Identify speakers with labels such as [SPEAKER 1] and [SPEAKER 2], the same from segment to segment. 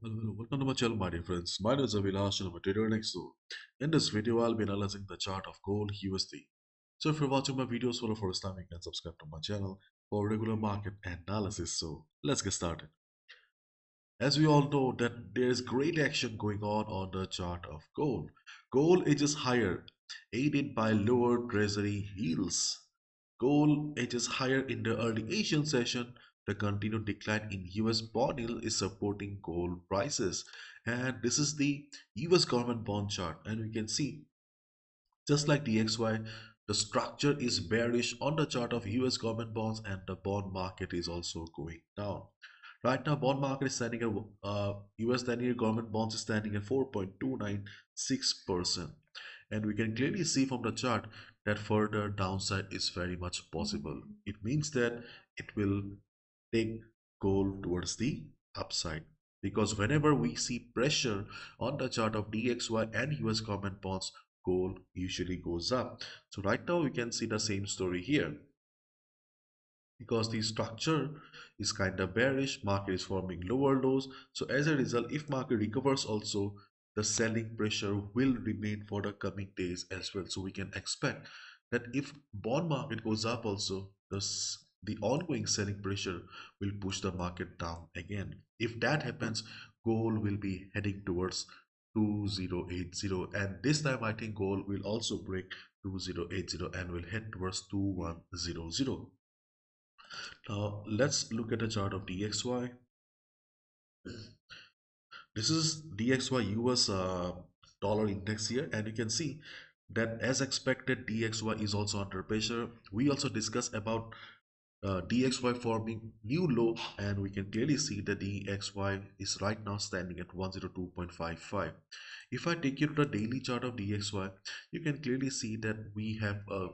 [SPEAKER 1] Hello. Welcome to my channel, my dear friends. My name is Avilash and I'm a trader in XAUUSD. In this video, I'll be analyzing the chart of gold USD. So if you're watching my videos for the first time, you can subscribe to my channel for regular market analysis. So let's get started. As we all know that there is great action going on the chart of gold. Gold edges higher, aided by lower treasury yields. Gold edges higher in the early Asian session. The continued decline in US bond yield is supporting gold prices. And this is the US government bond chart. And we can see, just like DXY, the structure is bearish on the chart of US government bonds, and the bond market is also going down. Right now, bond market is standing at US 10-year government bonds is standing at 4.296%. And we can clearly see from the chart that further downside is very much possible. It means that it will take gold towards the upside. Because whenever we see pressure on the chart of DXY and US government bonds, gold usually goes up. So right now we can see the same story here, because the structure is kind of bearish, market is forming lower lows. So as a result, if market recovers also, the selling pressure will remain for the coming days as well. So we can expect that if bond market goes up also, the ongoing selling pressure will push the market down again. If that happens, gold will be heading towards 2080, and this time I think gold will also break 2080 and will head towards 2100. Now let's look at the chart of DXY. This is DXY US dollar index here, and you can see that as expected, DXY is also under pressure. We also discussed about DXY forming new low, and we can clearly see that DXY is right now standing at 102.55. If I take you to the daily chart of DXY, you can clearly see that we have a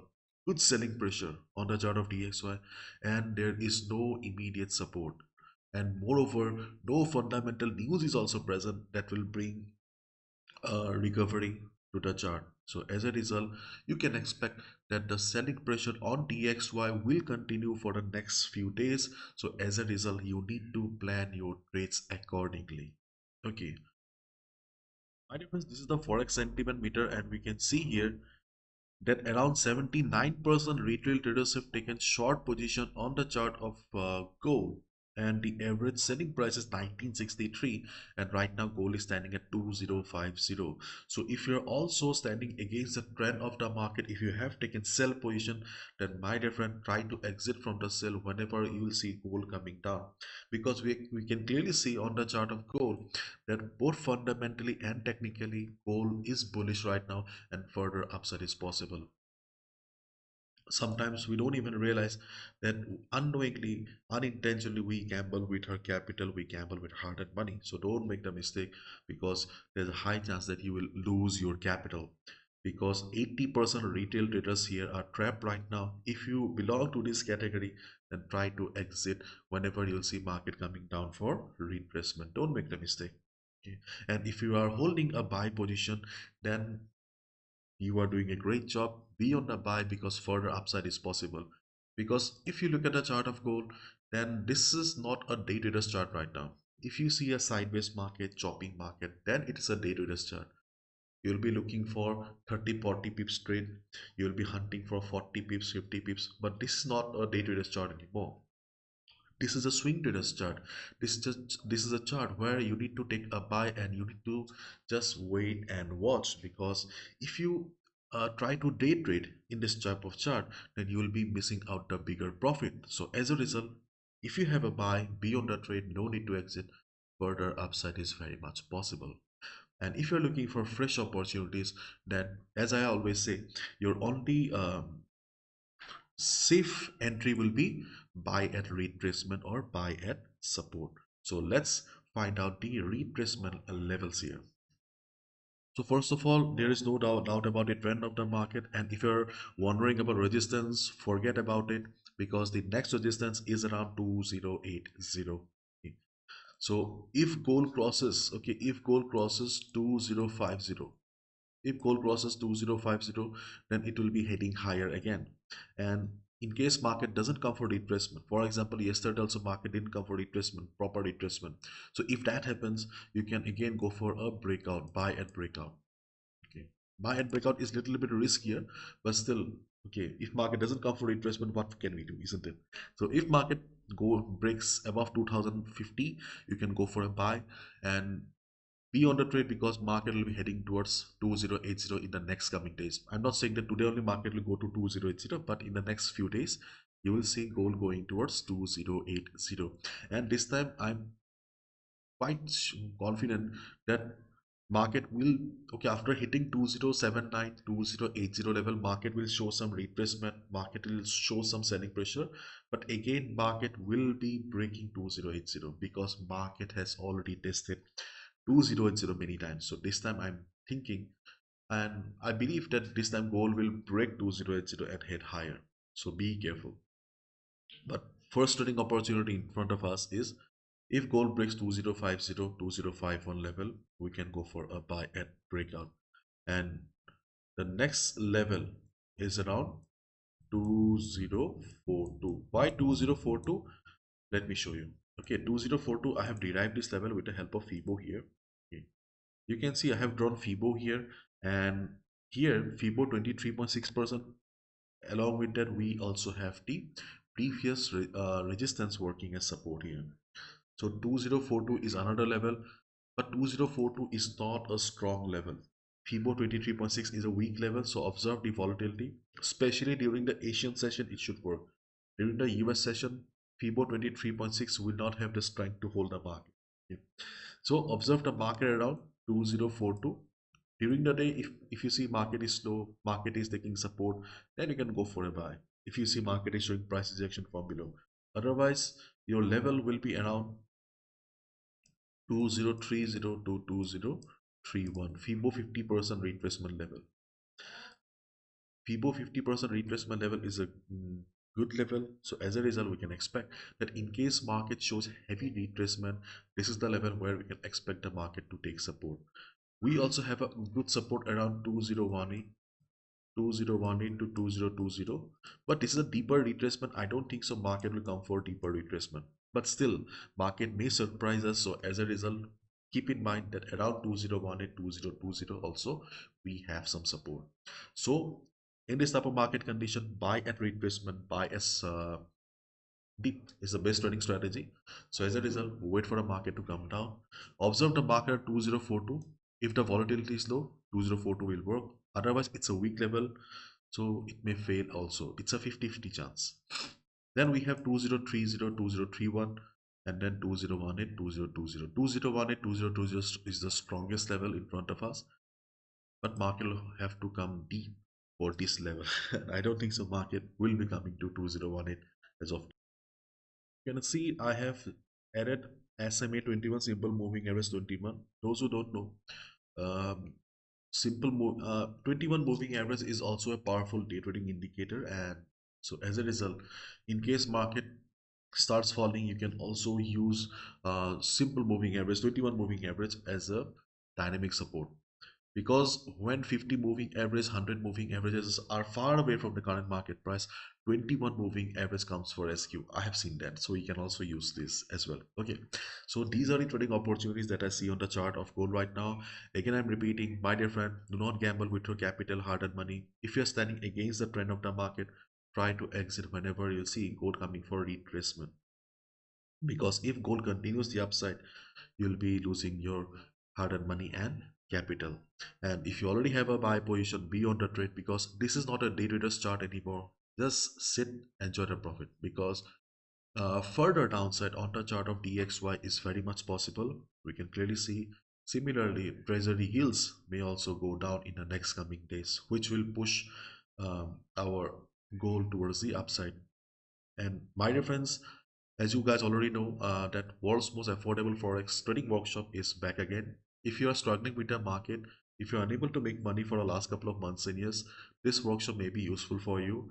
[SPEAKER 1] good selling pressure on the chart of DXY, and there is no immediate support. And moreover, no fundamental news is also present that will bring recovery to the chart. So as a result, you can expect that the selling pressure on DXY will continue for the next few days. So as a result, you need to plan your trades accordingly. Okay, my dear friends, this is the forex sentiment meter, and we can see here that around 79% retail traders have taken short position on the chart of gold, and the average selling price is 1963, and right now gold is standing at 2050. So if you're also standing against the trend of the market, if you have taken sell position, then my dear friend, try to exit from the sell whenever you will see gold coming down, because we can clearly see on the chart of gold that both fundamentally and technically gold is bullish right now, and further upside is possible. Sometimes we don't even realize that unknowingly, unintentionally, we gamble with our capital, we gamble with hard-earned money. So don't make the mistake, because there's a high chance that you will lose your capital, because 80% retail traders here are trapped right now. If you belong to this category, then try to exit whenever you'll see market coming down for retracement. Don't make the mistake. Okay. And if you are holding a buy position, then you are doing a great job. Be on the buy, because further upside is possible. Because if you look at the chart of gold, then this is not a day traders chart right now. If you see a sideways market, chopping market, then it is a day traders chart. You'll be looking for 30-40 pips trade. You'll be hunting for 40 pips, 50 pips, but this is not a day traders chart anymore. This is a swing traders chart. This is a chart where you need to take a buy, and you need to just wait and watch, because if you try to day trade in this type of chart, then you will be missing out the bigger profit. So as a result, if you have a buy, be on the trade, no need to exit. Further upside is very much possible. And if you're looking for fresh opportunities, then as I always say, your only safe entry will be buy at retracement or buy at support. So let's find out the retracement levels here. So first of all, there is no doubt about the trend of the market, and if you're wondering about resistance, forget about it, because the next resistance is around 2080. Okay. So if gold crosses, okay, if gold crosses 2050, if gold crosses 2050, then it will be heading higher again. And in case market doesn't come for retracement, for example, yesterday also market didn't come for retracement, proper retracement. So if that happens, you can again go for a breakout, buy and breakout. Okay, buy and breakout is a little bit riskier, but still, okay, if market doesn't come for retracement, what can we do, isn't it? So if market go breaks above 2050, you can go for a buy and be on the trade, because market will be heading towards 2080 in the next coming days. I'm not saying that today only market will go to 2080, but in the next few days you will see gold going towards 2080. And this time I'm quite confident that market will, okay, after hitting 2079 2080 level, market will show some retracement, market will show some selling pressure, but again market will be breaking 2080 because market has already tested 2080 many times. So this time I'm thinking, and I believe that this time gold will break 2080 and head higher. So be careful. But first trading opportunity in front of us is, if gold breaks 2050 2051 level, we can go for a buy at breakout. And the next level is around 2042. Why 2042? Let me show you. Okay, 2042, I have derived this level with the help of Fibo here. Okay, you can see I have drawn Fibo here, and here Fibo 23.6%. Along with that, we also have the previous resistance working as support here. So 2042 is another level, but 2042 is not a strong level. Fibo 23.6 is a weak level, so observe the volatility, especially during the Asian session. It should work. During the US session, Fibo 23.6 will not have the strength to hold the market. Okay. So observe the market around 2042. During the day, if you see market is slow, market is taking support, then you can go for a buy. If you see market is showing price rejection from below, otherwise your level will be around 2030 to 2031. Fibo 50% retracement level. Fibo 50% retracement level is a good level. So as a result, we can expect that in case market shows heavy retracement, this is the level where we can expect the market to take support. We also have a good support around 2018 to 2020, but this is a deeper retracement. I don't think so market will come for deeper retracement, but still market may surprise us. So as a result, keep in mind that around 2018 2020 also we have some support. So in this type of market condition, buy at retracement, buy as deep is the best trading strategy. So as a result, wait for the market to come down, observe the market at 2042. If the volatility is low, 2042 will work. Otherwise, it's a weak level, so it may fail also. It's a 50-50 chance. Then we have 2030 2031, and then 2018 2020. 2018 2020 is the strongest level in front of us, but market will have to come deep for this level. I don't think so market will be coming to 2018 as of. You can see I have added SMA 21, simple moving average 21. Those who don't know, um, 21 moving average is also a powerful day trading indicator, and so as a result, in case market starts falling, you can also use simple moving average 21 moving average as a dynamic support, because when 50 moving average 100 moving averages are far away from the current market price, 21 moving average comes for SQ. I have seen that, so you can also use this as well. Okay, so these are the trading opportunities that I see on the chart of gold right now. Again, I'm repeating, my dear friend, do not gamble with your capital, hard-earned money. If you're standing against the trend of the market, try to exit whenever you see gold coming for retracement, because if gold continues the upside, you'll be losing your hard-earned money and capital. And if you already have a buy position, be on the trade, because this is not a day trader's chart anymore. Just sit, enjoy the profit, because further downside on the chart of DXY is very much possible. We can clearly see. Similarly, treasury yields may also go down in the next coming days, which will push our goal towards the upside. And my dear friends, as you guys already know, that world's most affordable forex trading workshop is back again. If you are struggling with the market, if you are unable to make money for the last couple of months and years, this workshop may be useful for you.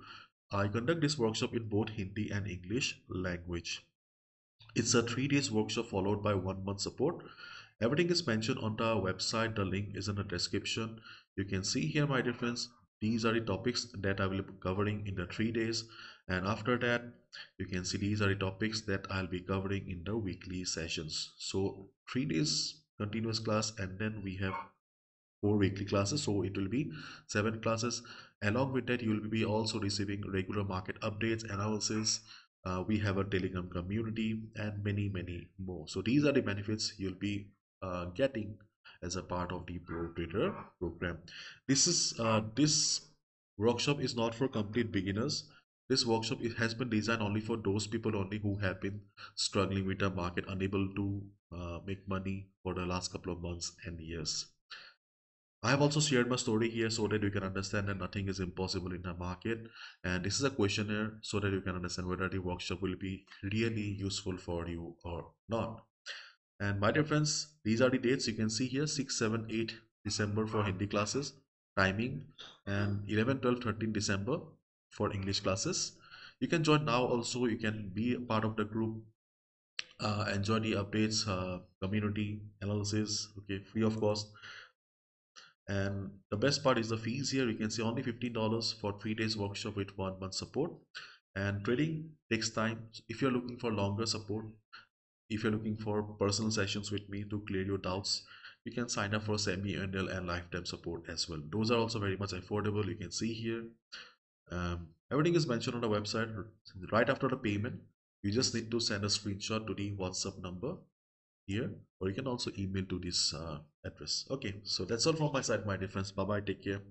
[SPEAKER 1] I conduct this workshop in both Hindi and English language. It's a 3 days workshop followed by 1 month support. Everything is mentioned on the website. The link is in the description. You can see here, my dear friends, these are the topics that I will be covering in the 3 days. And after that, you can see these are the topics that I'll be covering in the weekly sessions. So 3 days continuous class, and then we have 4 weekly classes, so it will be 7 classes. Along with that, you will be also receiving regular market updates, analysis. We have a Telegram community and many more. So these are the benefits you'll be getting as a part of the Pro Trader program. This workshop is not for complete beginners. This workshop, it has been designed only for those people only who have been struggling with the market, unable to make money for the last couple of months and years. I have also shared my story here so that you can understand that nothing is impossible in the market. And this is a questionnaire so that you can understand whether the workshop will be really useful for you or not. And my dear friends, these are the dates you can see here: 6, 7, 8 December for Hindi classes, timing, and 11, 12, 13 December for English classes. You can join now also. You can be a part of the group, enjoy the updates, community analysis, okay, free of cost. And the best part is the fees here. You can see only $15 for 3 days workshop with 1 month support. And trading takes time. If you're looking for longer support, if you're looking for personal sessions with me to clear your doubts, you can sign up for semi-annual and lifetime support as well. Those are also very much affordable. You can see here. Everything is mentioned on the website right after the payment. You just need to send a screenshot to the WhatsApp number here, or you can also email to this address. Okay, so that's all from my side, my dear friends. Bye bye, take care.